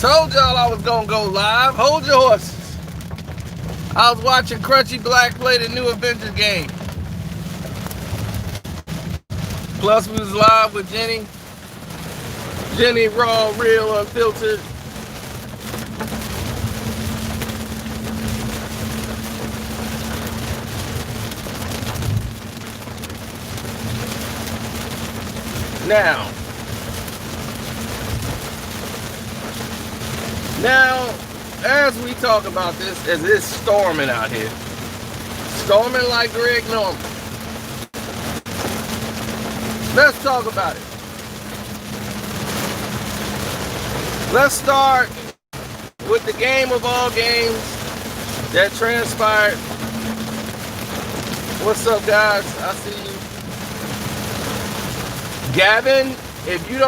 Told y'all I was gonna go live. Hold your horses. I was watching Crunchy Black play the new Avengers game. Plus we was live with Jenny. Jenny raw, real, unfiltered. Now, as we talk about this, as it's storming out here, storming like Greg Norman. Let's talk about it. Let's start with the game of all games that transpired. What's up, guys? I see you. Gavin, if you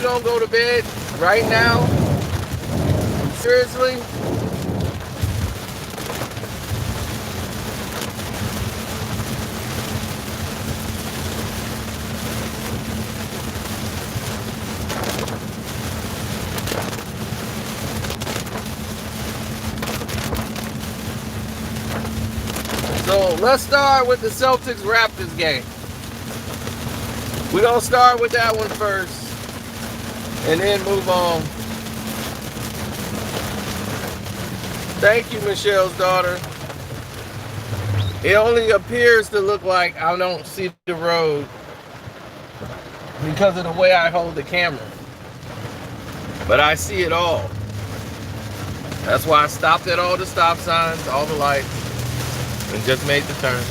don't go to bed right now, seriously, so let's start with the Celtics Raptors game. We're going to start with that one first and then move on. Thank you, Michelle's daughter. It only appears to look like I don't see the road because of the way I hold the camera. But I see it all. That's why I stopped at all the stop signs, all the lights, and just made the turn.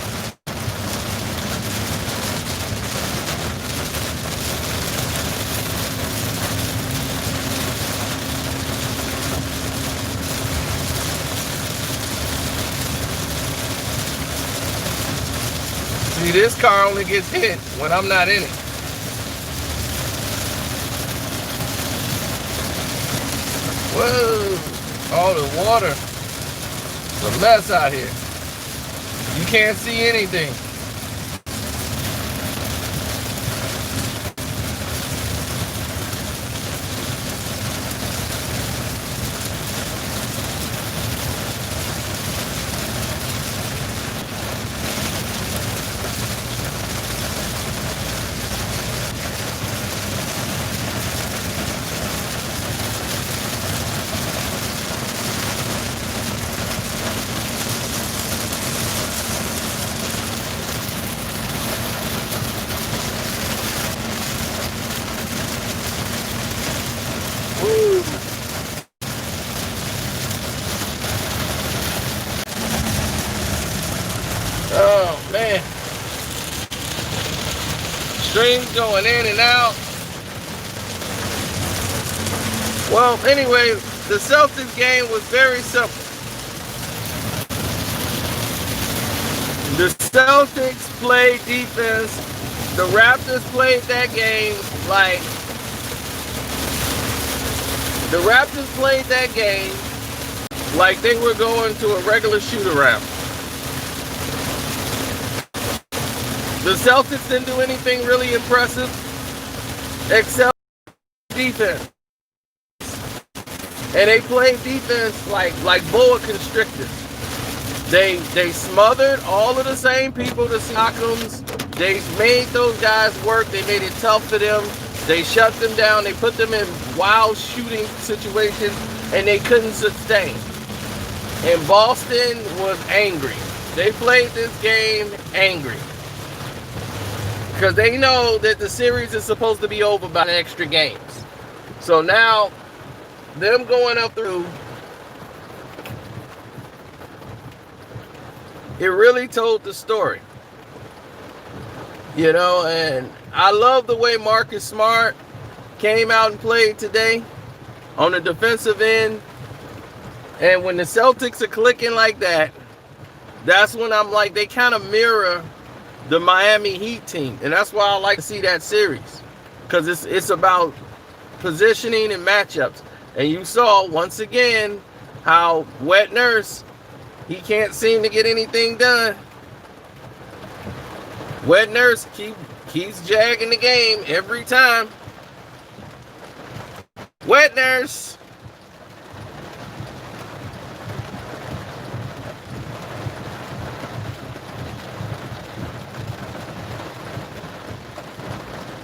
See, this car only gets hit when I'm not in it. Whoa, all the water. It's a mess out here. You can't see anything. Oh man, streams going in and out. Well, anyway, the Celtics game was very simple. The Celtics played defense. The Raptors played that game like they were going to a regular shoot-around. The Celtics didn't do anything really impressive except defense. And they played defense like boa constrictors. They smothered all of the same people, the Siakams. They made those guys work. They made it tough for them. They shut them down. They put them in wild shooting situations, and they couldn't sustain. And Boston was angry. They played this game angry. Because they know that the series is supposed to be over by extra games. So now, them going up through, it really told the story. You know, and I love the way Marcus Smart came out and played today on the defensive end. And when the Celtics are clicking like that, that's when I'm like, they kind of mirror the Miami Heat team. And that's why I like to see that series. Because it's about positioning and matchups. And you saw, once again, how Wet Nurse, he can't seem to get anything done. Wet Nurse keeps jagging the game every time. Wet nurse.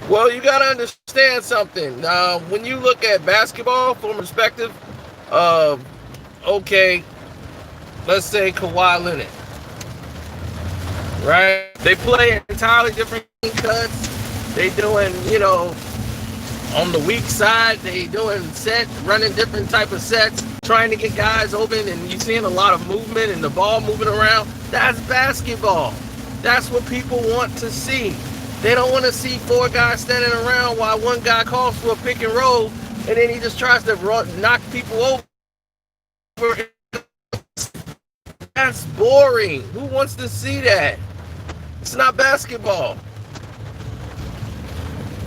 Well, you got to understand something. When you look at basketball from perspective of, okay, let's say Kawhi Leonard, right? They play entirely different cuts. They doing, on the weak side, they doing running different type of sets, trying to get guys open, and you're seeing a lot of movement and the ball moving around. That's basketball. That's what people want to see. They don't want to see four guys standing around while one guy calls for a pick and roll, and then he just tries to knock people over. That's boring. Who wants to see that? It's not basketball.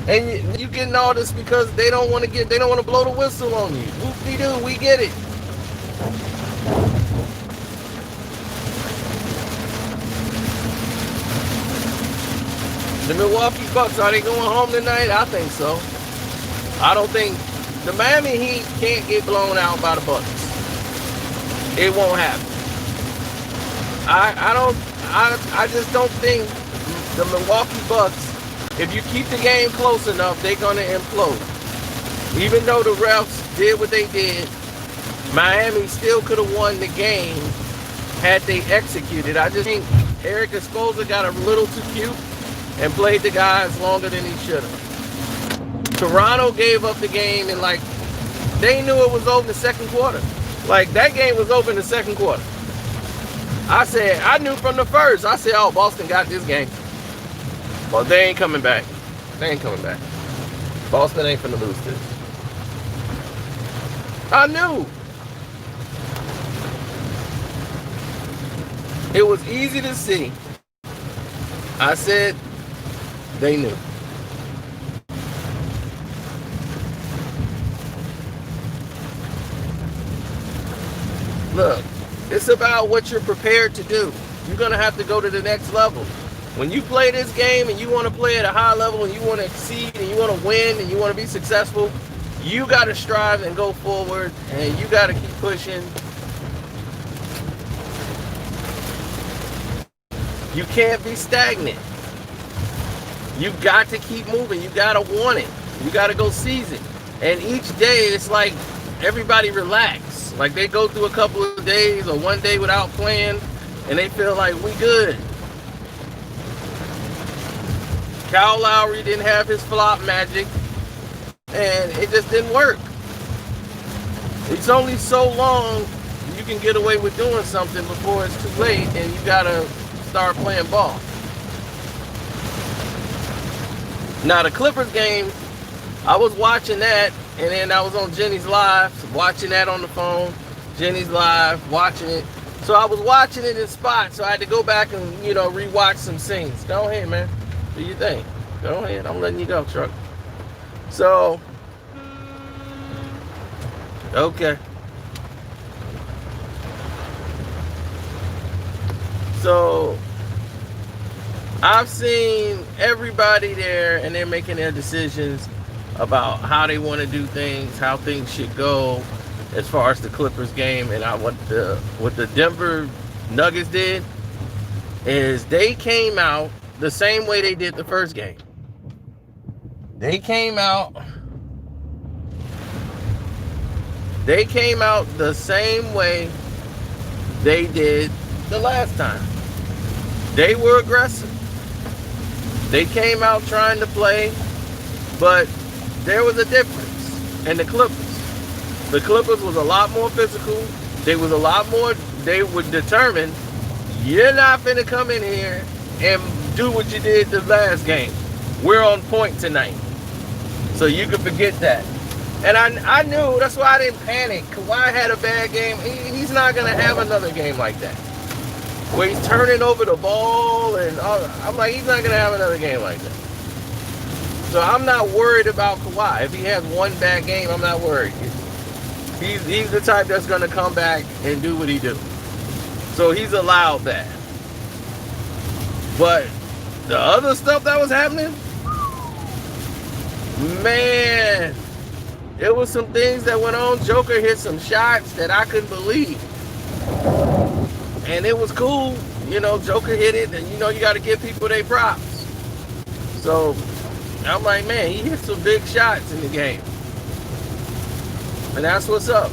And you getting all this because they don't want to blow the whistle on you. Whoop-de-doo, we get it. The Milwaukee Bucks, are they going home tonight? I think so. I don't think the Miami Heat can't get blown out by the Bucks. It won't happen. I just don't think the Milwaukee Bucks, if you keep the game close enough, they're going to implode. Even though the refs did what they did, Miami still could have won the game had they executed. I just think Eric Spoelstra got a little too cute and played the guys longer than he should have. Toronto gave up the game and they knew it was over in the second quarter. That game was over in the second quarter. I knew from the first. I said, oh, Boston got this game. Well, they ain't coming back. Boston ain't finna lose this. I knew. It was easy to see. I said, they knew. Look, it's about what you're prepared to do. You're going to have to go to the next level. When you play this game and you want to play at a high level and you want to exceed and you want to win and you want to be successful, you got to strive and go forward, and you got to keep pushing. You can't be stagnant. You got to keep moving. You got to want it. You got to go seize it. And each day, it's like everybody relax. Like they go through a couple of days or one day without playing, and they feel like we good. Kyle Lowry didn't have his flop magic, and it just didn't work. It's only so long you can get away with doing something before it's too late, and you got to start playing ball. Now, the Clippers game, I was watching that, and then I was on Jenny's Live, watching that on the phone. Jenny's Live, watching it. So I was watching it in spots, so I had to go back and, rewatch some scenes. Go ahead, man. Do your thing. Go ahead. I'm letting you go, truck. So, okay. So, I've seen everybody there, and they're making their decisions about how they want to do things, how things should go as far as the Clippers game. And what the Denver Nuggets did is they came out the same way they did the first game. They came out the same way they did the last time. They were aggressive. They came out trying to play, but there was a difference in the Clippers. The Clippers was a lot more physical. They were determined, you're not finna come in here and do what you did the last game. We're on point tonight. So you can forget that. And I knew, that's why I didn't panic. Kawhi had a bad game. He's not going to have another game like that, where he's turning over the ball and all. I'm like, he's not going to have another game like that. So I'm not worried about Kawhi. If he has one bad game, I'm not worried. He's the type that's going to come back and do what he do. So he's allowed that. But the other stuff that was happening, man, It was some things that went on. Joker hit some shots that I couldn't believe. And it was cool. You know, Joker hit it, and you know you got to give people their props. So I'm like, man, he hit some big shots in the game. And that's what's up.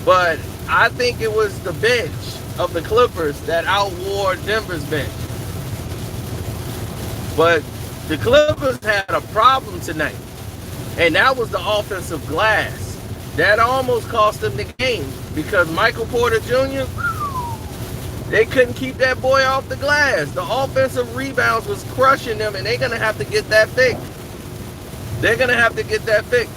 But I think it was the bench of the Clippers that outwore Denver's bench. But the Clippers had a problem tonight. And that was the offensive glass. That almost cost them the game because Michael Porter Jr., they couldn't keep that boy off the glass. The offensive rebounds was crushing them, and they're going to have to get that fixed. They're going to have to get that fixed.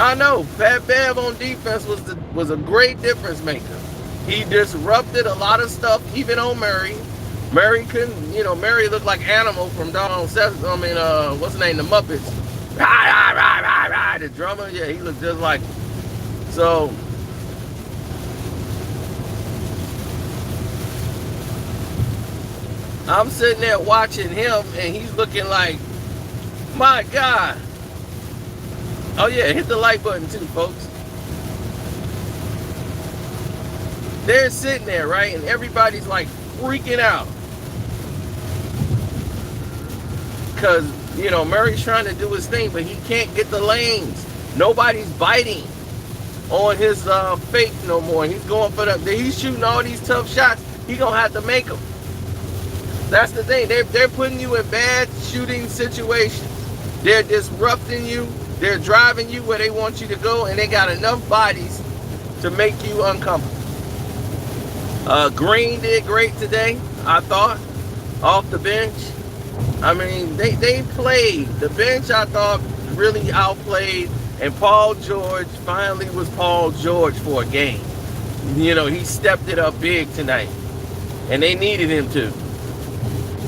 I know, Pat Bev on defense was a great difference maker. He disrupted a lot of stuff, even on Murray. Murray couldn't, you know, Murray looked like Animal from Donald Sesame. I mean, what's the name? The Muppets. The drummer, yeah, he looked just like him. So, I'm sitting there watching him, and he's looking like, my God. Oh, yeah, hit the like button too, folks. They're sitting there, right? And everybody's like freaking out. Because, you know, Murray's trying to do his thing, but he can't get the lanes. Nobody's biting on his fake no more. He's going for he's shooting all these tough shots. He's going to have to make them. That's the thing. They're putting you in bad shooting situations. They're disrupting you. They're driving you where they want you to go, and they got enough bodies to make you uncomfortable. Green did great today, I thought, off the bench. I mean, they played. The bench, I thought, really outplayed, and Paul George finally was Paul George for a game. You know, he stepped it up big tonight, and they needed him to.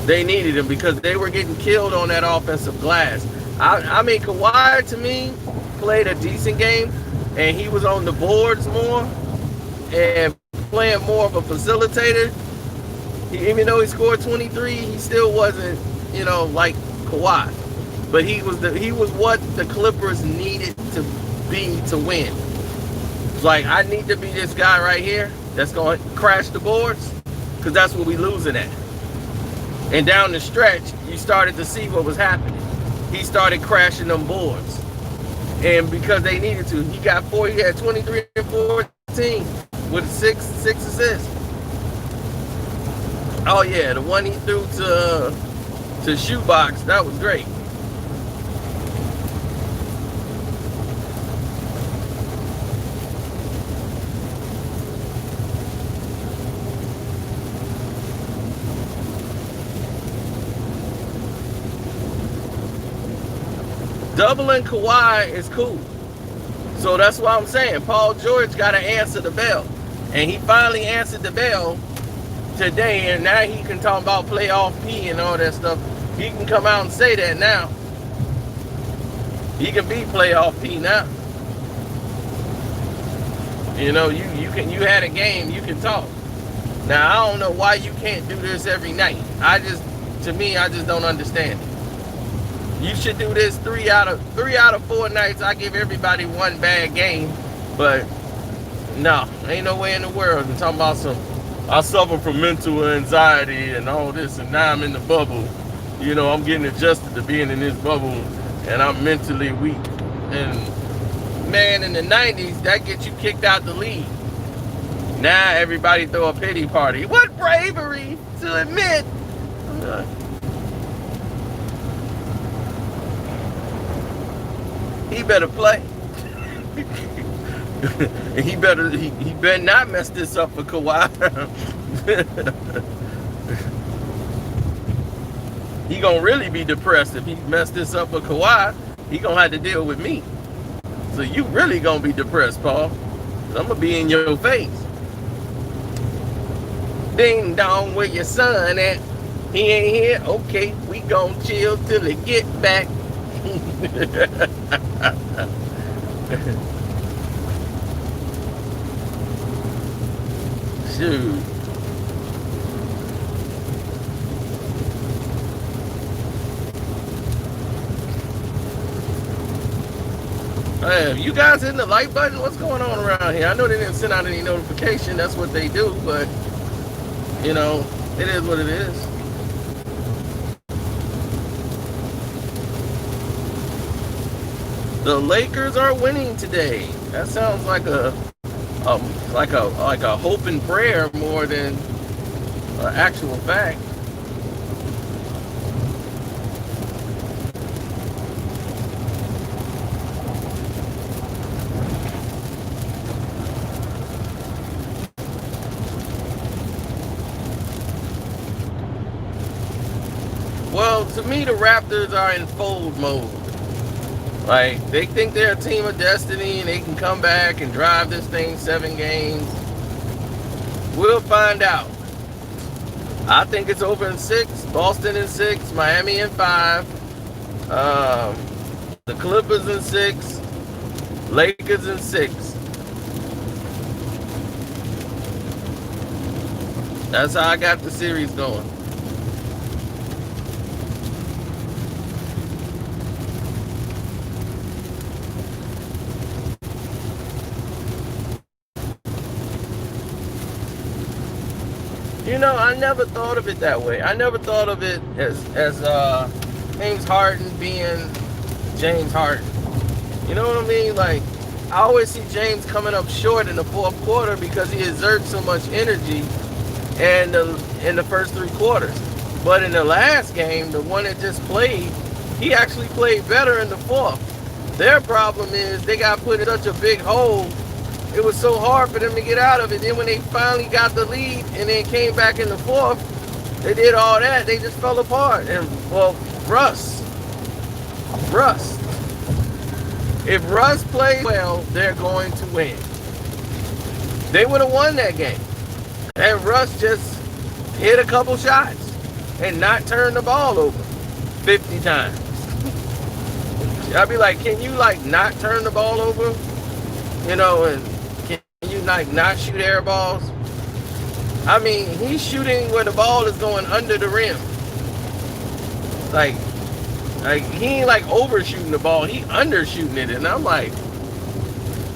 They needed him because they were getting killed on that offensive glass. I mean, Kawhi, to me, played a decent game, and he was on the boards more and playing more of a facilitator. Even though he scored 23, he still wasn't, you know, like Kawhi. But he was what the Clippers needed to be to win. It's like, I need to be this guy right here that's going to crash the boards, because that's what we losing at. And down the stretch, you started to see what was happening. He started crashing them boards. And because they needed to, he had 23 and 14 with six assists. Oh yeah, the one he threw to Shoebox, that was great. Doubling Kawhi is cool. So that's what I'm saying. Paul George got to answer the bell. And he finally answered the bell today. And now he can talk about playoff P and all that stuff. He can come out and say that now. He can be playoff P now. You know, you had a game, you can talk. Now, I don't know why you can't do this every night. To me, I just don't understand it. You should do this 3 out of 4 nights. I give everybody one bad game, but no, ain't no way in the world. I'm talking about I suffer from mental anxiety and all this, and now I'm in the bubble. You know, I'm getting adjusted to being in this bubble, and I'm mentally weak. And man, in the 90s, that gets you kicked out the league. Now everybody throw a pity party. What bravery to admit. He better play. he better not mess this up for Kawhi. He gonna really be depressed if he messed this up for Kawhi. He gonna have to deal with me. So you really gonna be depressed, Paul. I'm gonna be in your face. Ding dong, where your son at? He ain't here? Okay, we gon' chill till he get back. Shoot. You guys hitting the like button? What's going on around here? I know they didn't send out any notification. That's what they do, but you know, it is what it is. The Lakers are winning today. That sounds like a hope and prayer more than an actual fact. Well, to me, the Raptors are in fold mode. Like, they think they're a team of destiny and they can come back and drive this thing 7 games. We'll find out. I think it's over in 6. Boston in 6. Miami in 5. The Clippers in 6. Lakers in 6. That's how I got the series going. You know, I never thought of it that way. I never thought of it as James Harden being James Harden. You know what I mean? Like, I always see James coming up short in the fourth quarter because he exerts so much energy in the first 3 quarters. But in the last game, the one that just played, he actually played better in the fourth. Their problem is they got put in such a big hole. It was so hard for them to get out of it. Then when they finally got the lead and then came back in the fourth, they did all that. They just fell apart. And, well, Russ. If Russ plays well, they're going to win. They would have won that game. And Russ just hit a couple shots and not turn the ball over 50 times. I'd be like, can you, like, not turn the ball over? You know, and can you, like, not shoot air balls? I mean, he's shooting where the ball is going under the rim. Like he ain't, like, overshooting the ball. He undershooting it. And I'm like,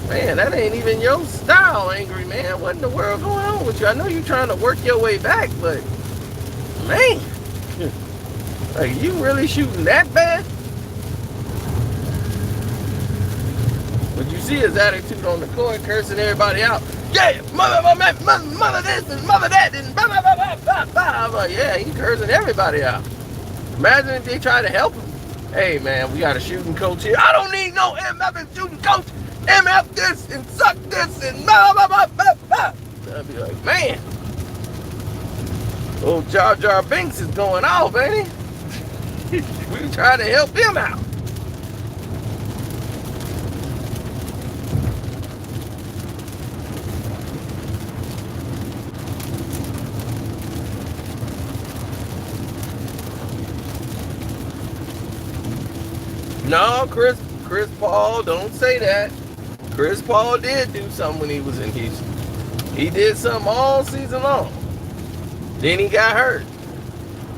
man, that ain't even your style, Angry Man. What in the world going on with you? I know you're trying to work your way back, but, man, like, you really shooting that bad? But you see his attitude on the court, cursing everybody out. Yeah, mother this and mother that and blah, blah, blah, blah, blah, blah. I'm like, yeah, he's cursing everybody out. Imagine if they try to help him. Hey, man, we got a shooting coach here. I don't need no MF and shooting coach. MF this and suck this and blah, blah, blah, blah, blah. I'd be like, man, old Jar Jar Binks is going off, ain't he? We trying to help him out. No, Chris Paul, don't say that. Chris Paul did do something when he was in Houston. He did something all season long. Then he got hurt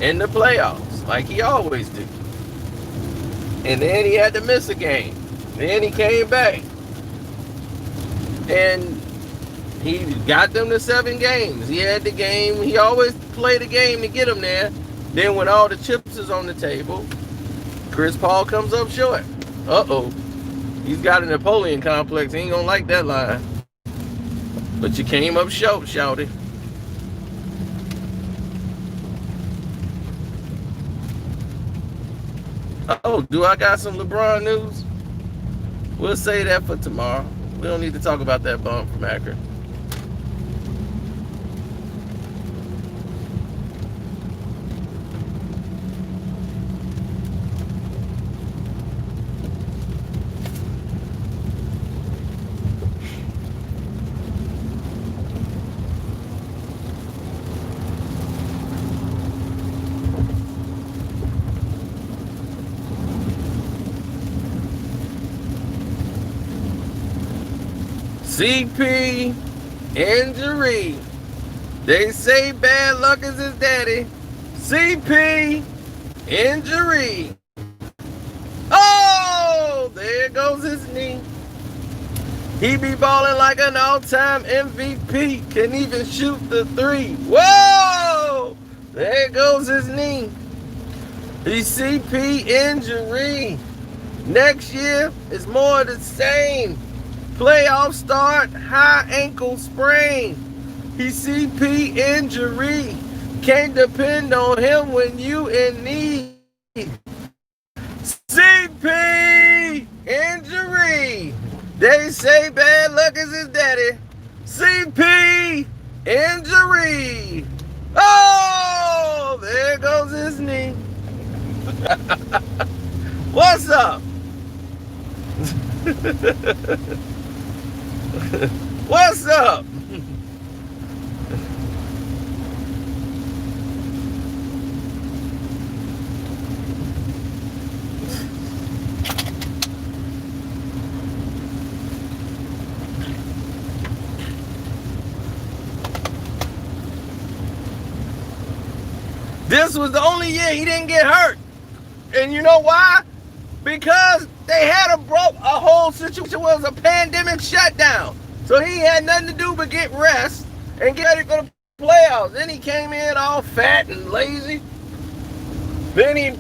in the playoffs, like he always do. And then he had to miss a game. Then he came back. And he got them to 7 games. He had the game. He always played the game to get them there. Then when all the chips is on the table, Chris Paul comes up short. Uh-oh. He's got a Napoleon complex. He ain't gonna like that line. But you came up short, shouty. Oh, do I got some LeBron news? We'll say that for tomorrow. We don't need to talk about that bump from Akron. CP injury. They say bad luck is his daddy. CP injury. Oh, there goes his knee. He be balling like an all-time MVP. Can even shoot the three. Whoa! There goes his knee. The CP injury. Next year is more of the same. Playoff start, high ankle sprain. CP injury. Can't depend on him when you in need. CP injury. They say bad luck is his daddy. CP injury. Oh, there goes his knee. What's up? What's up? This was the only year he didn't get hurt. And you know why? Because they had a whole situation where it was a pandemic shutdown. So he had nothing to do but get rest and get ready for the playoffs. Then he came in all fat and lazy. Then he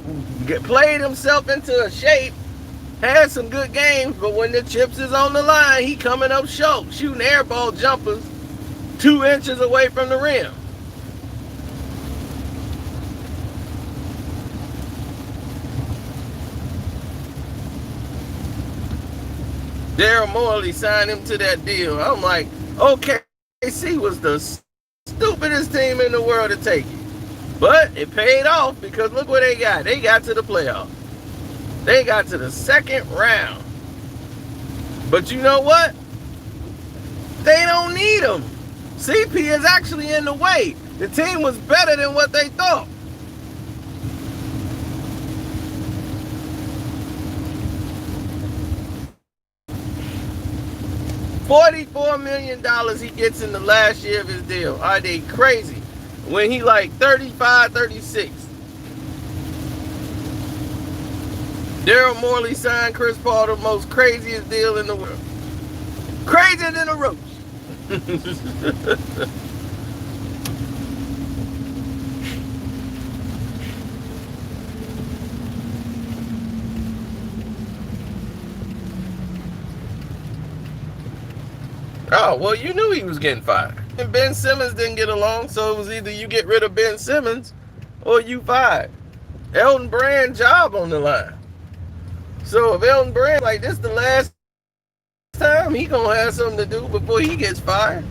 played himself into a shape, had some good games, but when the chips is on the line, he coming up short, shooting airball jumpers 2 inches away from the rim. Daryl Morey signed him to that deal. I'm like, OKC was the stupidest team in the world to take it. But it paid off because look what they got. They got to the playoffs. They got to the second round. But you know what? They don't need him. CP is actually in the way. The team was better than what they thought. $44 million he gets in the last year of his deal. Are they crazy? When he like 35, 36. Daryl Morey signed Chris Paul, the most craziest deal in the world. Crazier than a roach. Oh, well, you knew he was getting fired. And Ben Simmons didn't get along, so it was either you get rid of Ben Simmons or you fired. Elton Brand's job on the line. So if Elton Brand, like this the last time, he gonna have something to do before he gets fired.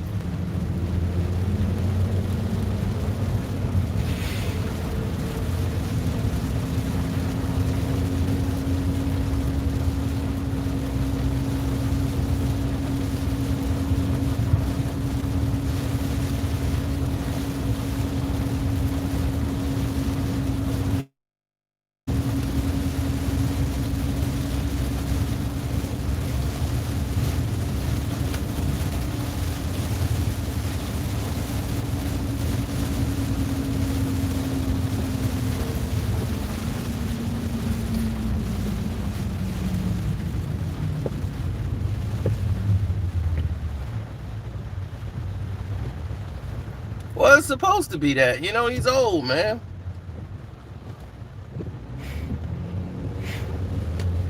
Well, it's supposed to be that. You know, he's old, man.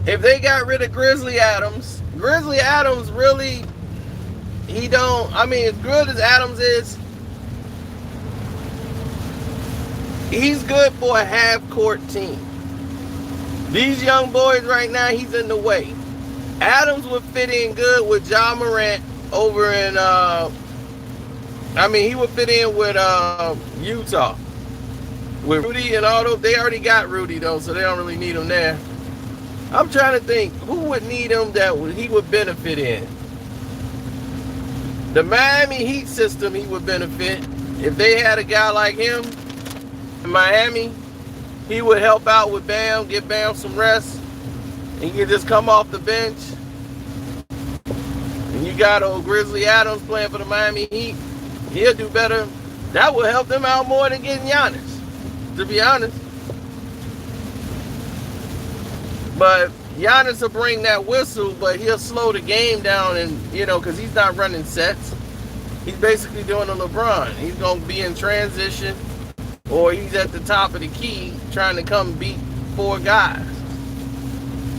If they got rid of Grizzly Adams really, he don't, I mean, as good as Adams is, he's good for a half-court team. These young boys right now, he's in the way. Adams would fit in good with Ja Morant over in, he would fit in with Utah. With Rudy and all those, they already got Rudy though, so they don't really need him there. I'm trying to think, who would need him that he would benefit in? The Miami Heat system, he would benefit. If they had a guy like him in Miami, he would help out with Bam, give Bam some rest. He can just come off the bench. And you got old Grizzly Adams playing for the Miami Heat. He'll do better. That will help them out more than getting Giannis, to be honest. But Giannis will bring that whistle, but he'll slow the game down, and because he's not running sets. He's basically doing a LeBron. He's gonna be in transition, or he's at the top of the key trying to come beat 4 guys.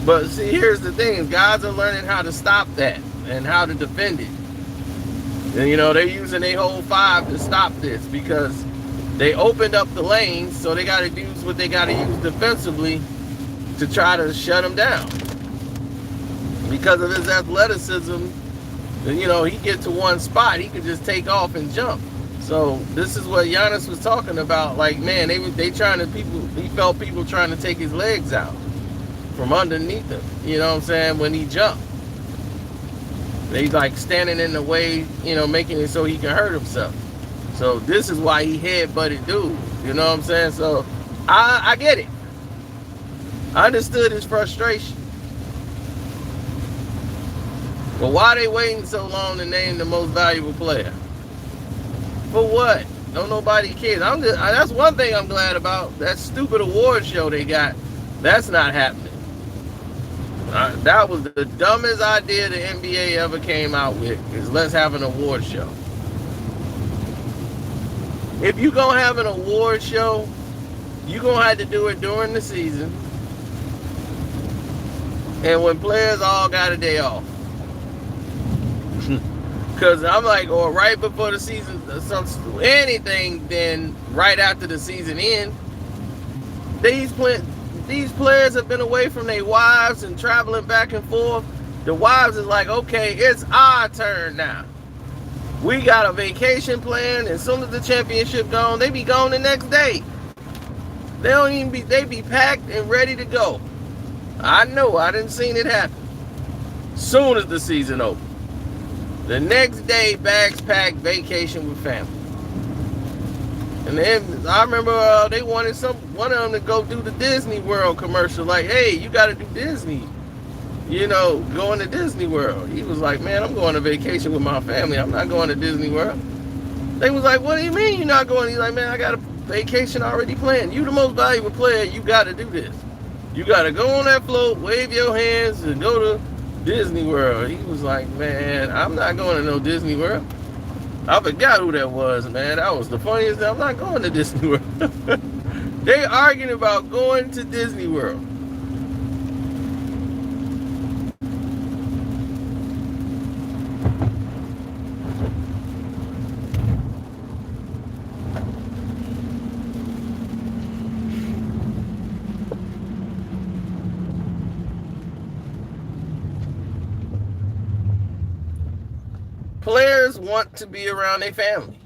But see, here's the thing: guys are learning how to stop that and how to defend it. And they're using a whole 5 to stop this because they opened up the lanes, so they got to use what they got to use defensively to try to shut him down. Because of his athleticism, he get to one spot, he could just take off and jump. So this is what Giannis was talking about. Like, man, they trying to he felt people trying to take his legs out from underneath him. You know what I'm saying? When he jumped, they like standing in the way, making it so he can hurt himself. So this is why he head-butted dude. You know what I'm saying? So I get it. I understood his frustration. But why they waiting so long to name the most valuable player? For what? Don't nobody care. That's one thing I'm glad about. That stupid award show they got, that's not happening. That was the dumbest idea the NBA ever came out with, is let's have an award show. If you gonna have an award show, you gonna have to do it during the season and when players all got a day off. Because I'm like, or right before the season, anything, then right after the season ends. These players have been away from their wives and traveling back and forth. The wives is like, okay, it's our turn now. We got a vacation plan. As soon as the championship gone, they be gone the next day. They be packed and ready to go. I know, I didn't seen it happen. Soon as the season opened. The next day, bags packed, vacation with family. And then I remember they wanted one of them to go do the Disney World commercial. Like, hey, you got to do Disney. Going to Disney World. He was like, man, I'm going on vacation with my family. I'm not going to Disney World. They was like, what do you mean you're not going? He's like, man, I got a vacation already planned. You the most valuable player. You got to do this. You got to go on that float, wave your hands, and go to Disney World. He was like, man, I'm not going to no Disney World. I forgot who that was, man. That was the funniest thing. I'm not going to Disney World. They arguing about going to Disney World. Players want to be around their family.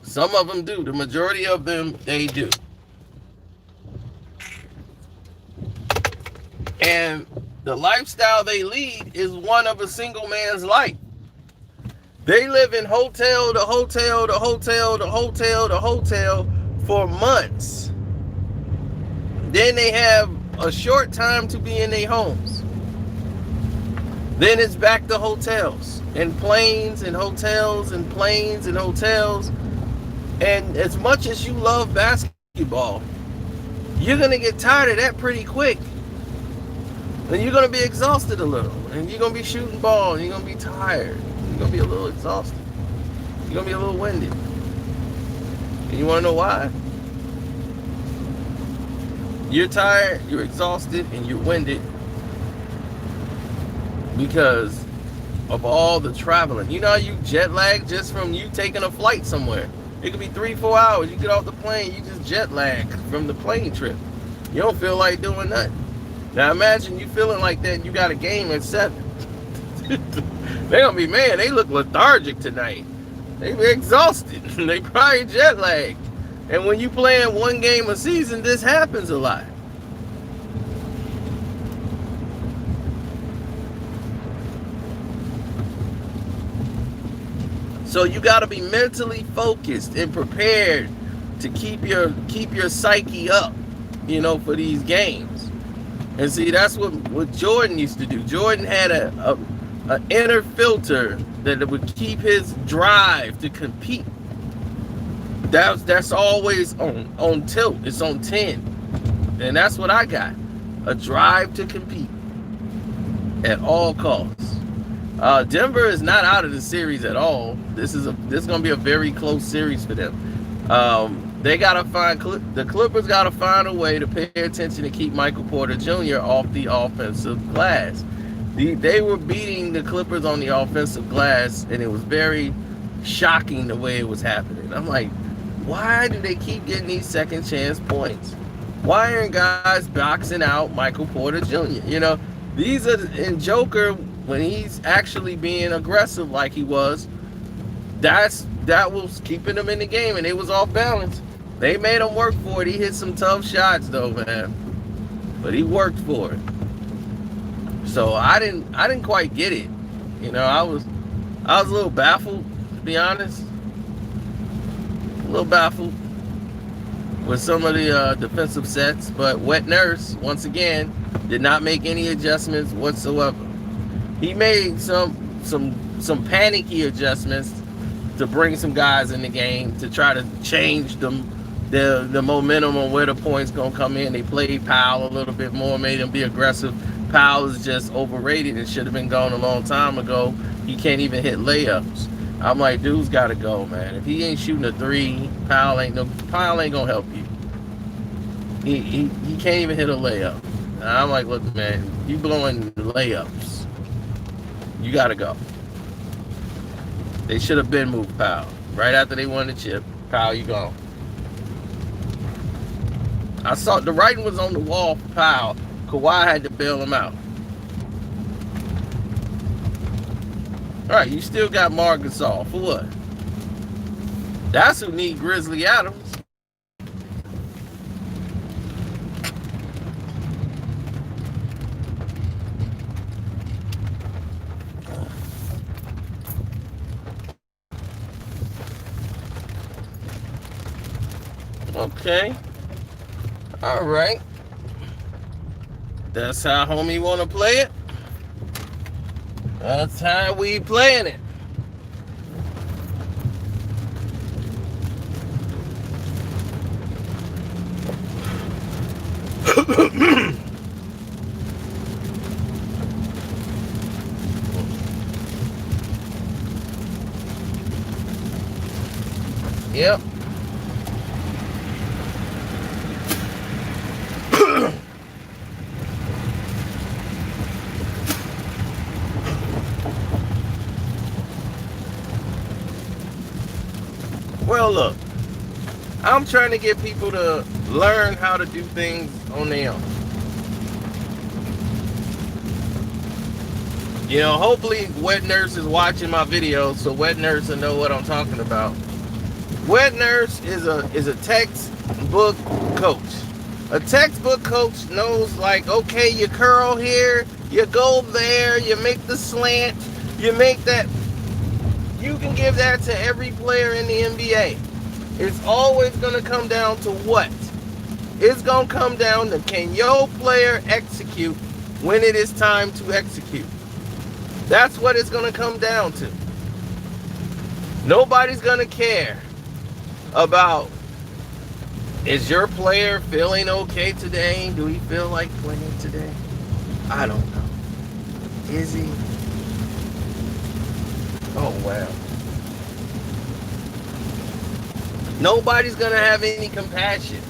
Some of them do. The majority of them, they do. And the lifestyle they lead is one of a single man's life. They live in hotel to hotel to hotel to hotel to hotel for months. Then they have a short time to be in their homes. Then it's back to hotels and planes and hotels and planes and hotels. And as much as you love basketball, you're going to get tired of that pretty quick. And you're going to be exhausted a little. And you're going to be shooting ball and you're going to be tired. You're going to be a little exhausted. You're going to be a little winded. And you want to know why? You're tired, you're exhausted, and you're winded because of all the traveling. You know how you jet lag just from you taking a flight somewhere? It could be 3-4 hours. You get off the plane, you just jet lag from the plane trip. You don't feel like doing nothing. Now imagine you feeling like that and you got a game at 7. They're going to be, man, they look lethargic tonight. They be exhausted. They probably jet lagged. And when you playing one game a season, this happens a lot. So you got to be mentally focused and prepared to keep your psyche up, for these games. And see, that's what Jordan used to do. Jordan had an inner filter that would keep his drive to compete. That's always on tilt. It's on 10. And that's what I got. A drive to compete. at all costs. Denver is not out of the series at all. This is going to be a very close series for them. They gotta find the Clippers gotta find a way to pay attention to keep Michael Porter Jr. off the offensive glass. They were beating the Clippers on the offensive glass, and it was very shocking the way it was happening. I'm like, why do they keep getting these second chance points? Why aren't guys boxing out Michael Porter Jr.? You know, these are in Joker when he's actually being aggressive like he was. That was keeping him in the game, and it was off balance. They made him work for it. He hit some tough shots though, man, but he worked for it. So I didn't quite get it. You know, I was a little baffled, to be honest. A little baffled with some of the defensive sets, but Wet Nurse once again did not make any adjustments whatsoever. He made some panicky adjustments to bring some guys in the game to try to change the momentum on where the points gonna come in. They played Powell a little bit more, made him be aggressive. Powell is just overrated and should have been gone a long time ago. He can't even hit layups. I'm like, dude's gotta go, man. If he ain't shooting a three, Powell ain't gonna help you. He can't even hit a layup. And I'm like, look, man, you blowing layups. You gotta go. They should have been moved Powell. Right after they won the chip, Powell, you gone. I saw the writing was on the wall for Powell. Kawhi had to bail him out. All right, you still got Marc Gasol. For what? That's who need Grizzly Adams. Okay. All right. That's how homie want to play it. That's how we playing it. Yep. Well, look, I'm trying to get people to learn how to do things on their own. You know, hopefully Wet Nurse is watching my videos, so Wet Nurse will know what I'm talking about. Wet Nurse is a textbook coach. A textbook coach knows, like, okay, you curl here, you go there, you make the slant, you make that. You can give that to every player in the NBA. It's always going to come down to what? It's going to come down to, can your player execute when it is time to execute? That's what it's going to come down to. Nobody's going to care about, is your player feeling okay today? Do he feel like playing today? I don't know. Is he? Oh, wow. Nobody's going to have any compassion.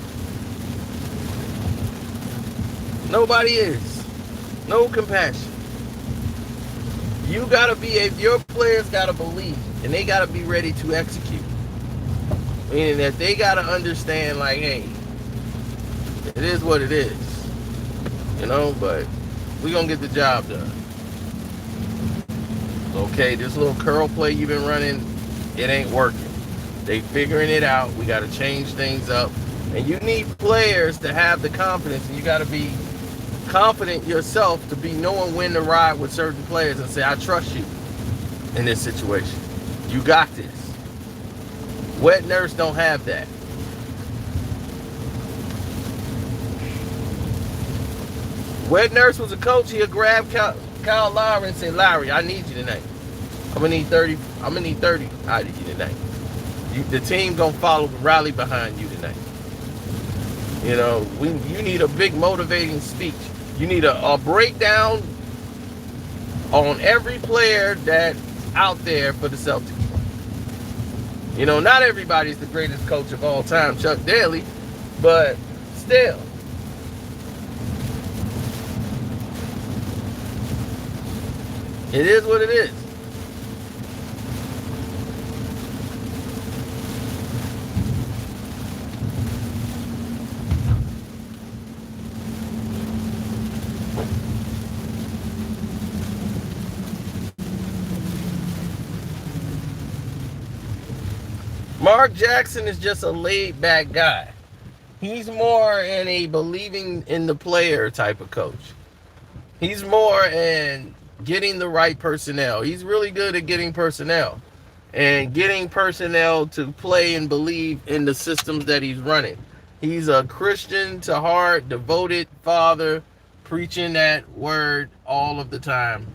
Nobody is. No compassion. You got to be, if your players got to believe, and they got to be ready to execute. Meaning that they got to understand, like, hey, it is what it is. You know, but we're going to get the job done. Okay, this little curl play you've been running, it ain't working. They figuring it out. We got to change things up. And you need players to have the confidence, and you got to be confident yourself to be knowing when to ride with certain players and say, I trust you in this situation. You got this. Wet Nurse don't have that. Wet Nurse was a coach. He'll grab Kyle Lowry and say, Lowry, I need you tonight. I'm gonna need 30 out of you tonight. The team gonna follow, rally behind you tonight. You know, you need a big motivating speech. You need a breakdown on every player that's out there for the Celtics. You know, not everybody's the greatest coach of all time, Chuck Daly, but still. It is what it is. Mark Jackson is just a laid-back guy. He's more in a believing in the player type of coach. He's more in getting the right personnel. He's really good at getting personnel and getting personnel to play and believe in the systems that he's running. He's a Christian to heart, devoted father, preaching that word all of the time.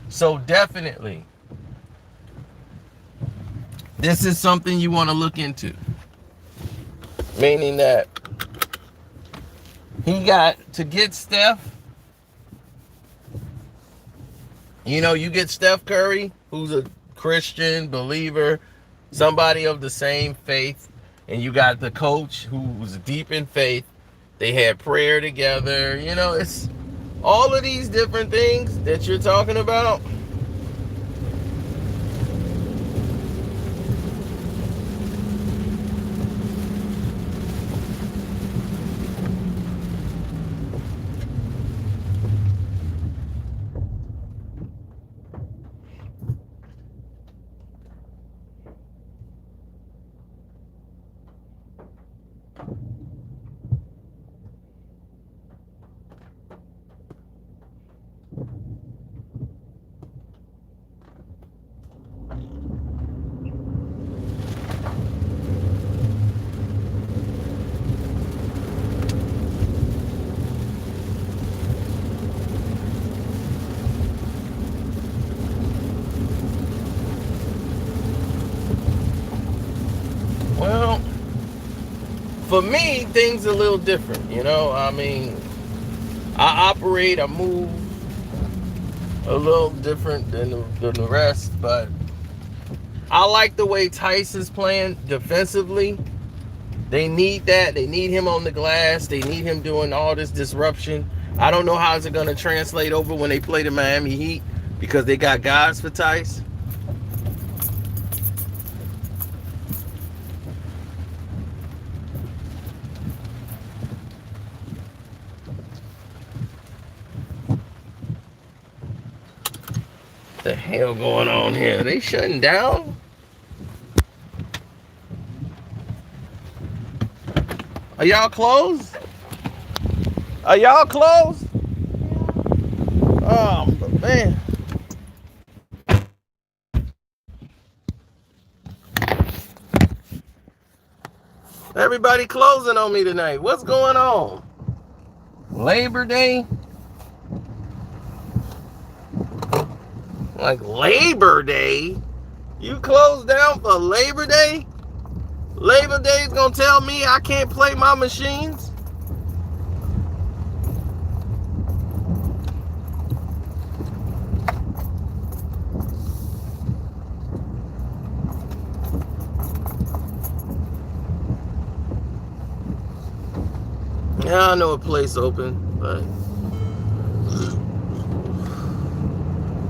So definitely, this is something you want to look into. Meaning that he got to get Steph. You know, you get Steph Curry, who's a Christian believer, somebody of the same faith, and you got the coach who was deep in faith. They had prayer together. You know, it's all of these different things that you're talking about. Well, for me, things are a little different, you know. I mean, I move a little different than the rest, but I like the way Tice is playing defensively. They need that. They need him on the glass. They need him doing all this disruption. I don't know how it's going to translate over when they play the Miami Heat because they got guys for Tice. What the hell going on here? Are they shutting down? Are y'all closed? Are y'all closed? Oh, man. Everybody closing on me tonight. What's going on? Labor Day? Like Labor Day? You closed down for Labor Day? Labor Day is gonna tell me I can't play my machines? Yeah, I know a place open, but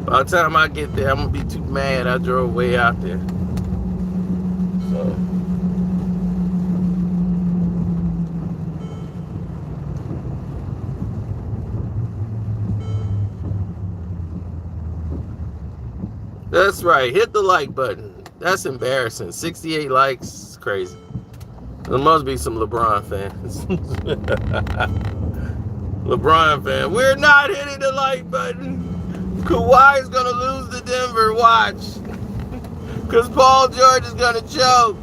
by the time I get there, I'm gonna be too mad I drove way out there. So that's right. Hit the like button. That's embarrassing. 68 likes. It's crazy. There must be some LeBron fans. LeBron fan. We're not hitting the like button. Kawhi's going to lose to Denver. Watch. Because Paul George is going to choke.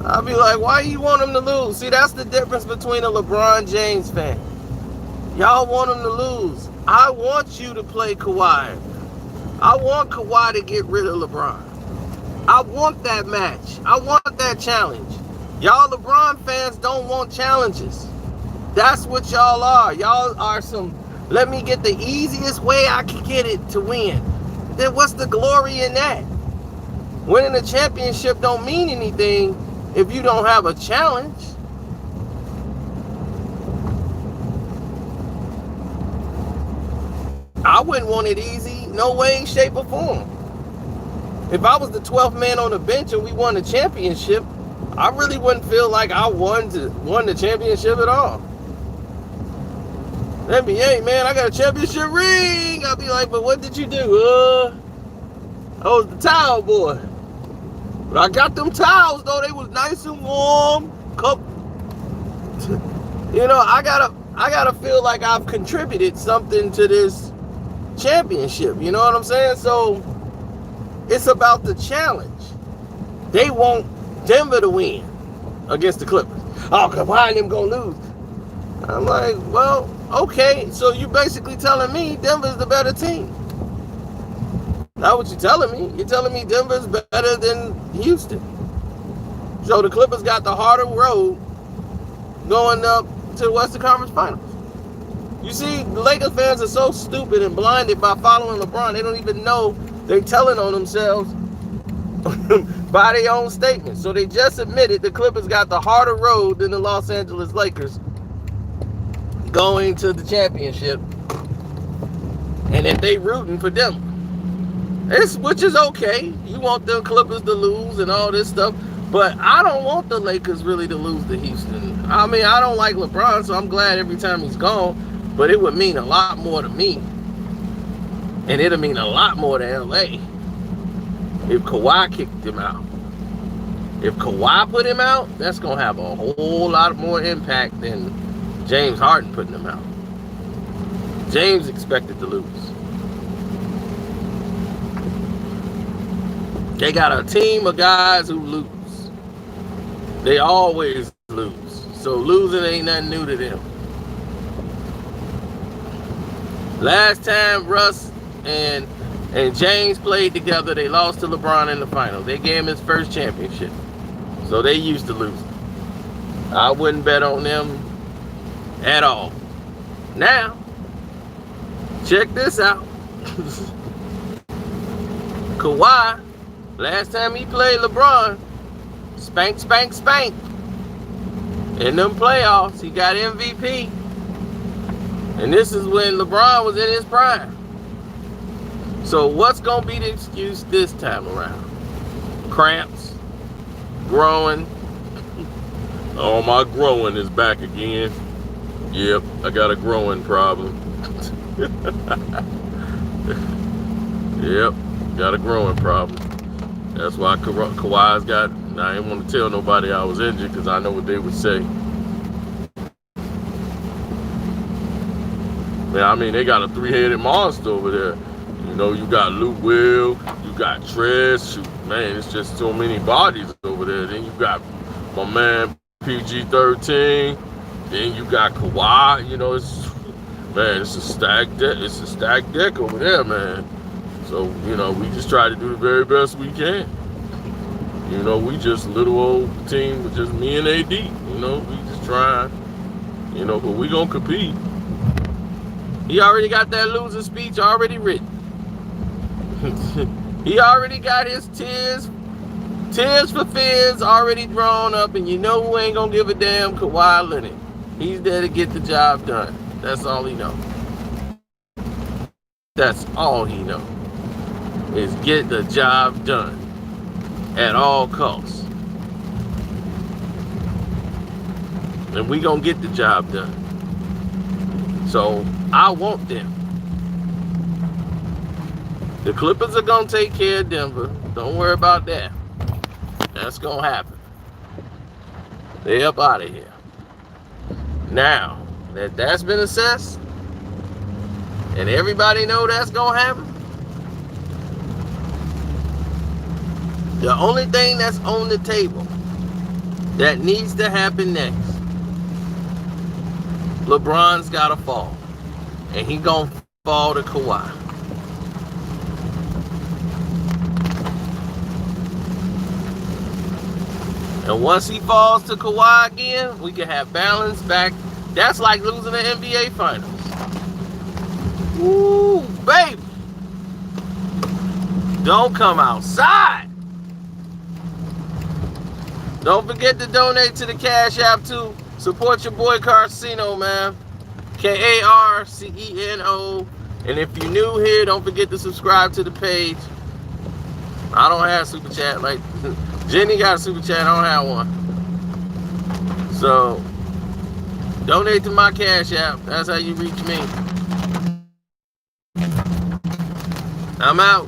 I'll be like, why you want him to lose? See, that's the difference between a LeBron James fan. Y'all want him to lose. I want you to play Kawhi. I want Kawhi to get rid of LeBron. I want that match. I want that challenge. Y'all LeBron fans don't want challenges. That's what y'all are. Y'all are some, let me get the easiest way I can get it to win. Then what's the glory in that? Winning a championship don't mean anything if you don't have a challenge. I wouldn't want it easy, no way, shape, or form. If I was the 12th man on the bench and we won the championship, I really wouldn't feel like I won the championship at all. NBA, man, I got a championship ring. I'll be like, but what did you do? I was the towel boy. But I got them towels though. They was nice and warm. You know, I gotta feel like I've contributed something to this championship. You know what I'm saying? So it's about the challenge. They want Denver to win against the Clippers. Oh, Kawhi and them gonna lose. I'm like, well, okay. So you basically telling me Denver's the better team. That's what you're telling me. You're telling me Denver's better than Houston. So the Clippers got the harder road going up to the Western Conference Finals. You see, the Lakers fans are so stupid and blinded by following LeBron. They don't even know they're telling on themselves by their own statements. So they just admitted the Clippers got the harder road than the Los Angeles Lakers going to the championship. And if they rooting for them. Which is okay. You want the Clippers to lose and all this stuff. But I don't want the Lakers really to lose to Houston. I mean, I don't like LeBron, so I'm glad every time he's gone. But it would mean a lot more to me. And it'll mean a lot more to LA if Kawhi kicked him out. If Kawhi put him out, that's going to have a whole lot more impact than James Harden putting him out. James expected to lose. They got a team of guys who lose. They always lose. So losing ain't nothing new to them. Last time Russ and James played together, they lost to LeBron in the finals. They gave him his first championship. So they used to lose. I wouldn't bet on them at all. Now, check this out. Kawhi, last time he played LeBron, spank, spank, spank. In them playoffs, he got MVP. And this is when LeBron was in his prime. So what's going to be the excuse this time around? Cramps? Growing? Oh, my growing is back again. Yep, I got a growing problem. Yep, got a growing problem. That's why Kawhi's got, I didn't want to tell nobody I was injured because I know what they would say. Man, I mean, they got a three-headed monster over there. You know, you got Luke Will, you got Trez. Man, it's just so many bodies over there. Then you got my man PG-13. Then you got Kawhi. You know, it's a stacked deck. It's a stacked deck over there, man. So, you know, we just try to do the very best we can. You know, we just a little old team with just me and AD. You know, we just trying. You know, but we gonna compete. He already got that losing speech already written. He already got his tears for fears already drawn up, and you know who ain't gonna give a damn? Kawhi Leonard. He's there to get the job done. That's all he knows. That's all he knows. Is get the job done at all costs. And we gonna get the job done. So I want them. The Clippers are gonna take care of Denver. Don't worry about that. That's gonna happen. They up out of here. Now that that's been assessed, and everybody know that's gonna happen, the only thing that's on the table that needs to happen next, LeBron's gotta fall. And he gonna fall to Kawhi. And once he falls to Kawhi again, we can have balance back. That's like losing the NBA Finals. Ooh, baby. Don't come outside. Don't forget to donate to the Cash App too. Support your boy Carcino, man. Karceno. And if you're new here, don't forget to subscribe to the page. I don't have super chat. Like Jenny got a super chat. I don't have one. So donate to my Cash App. That's how you reach me. I'm out.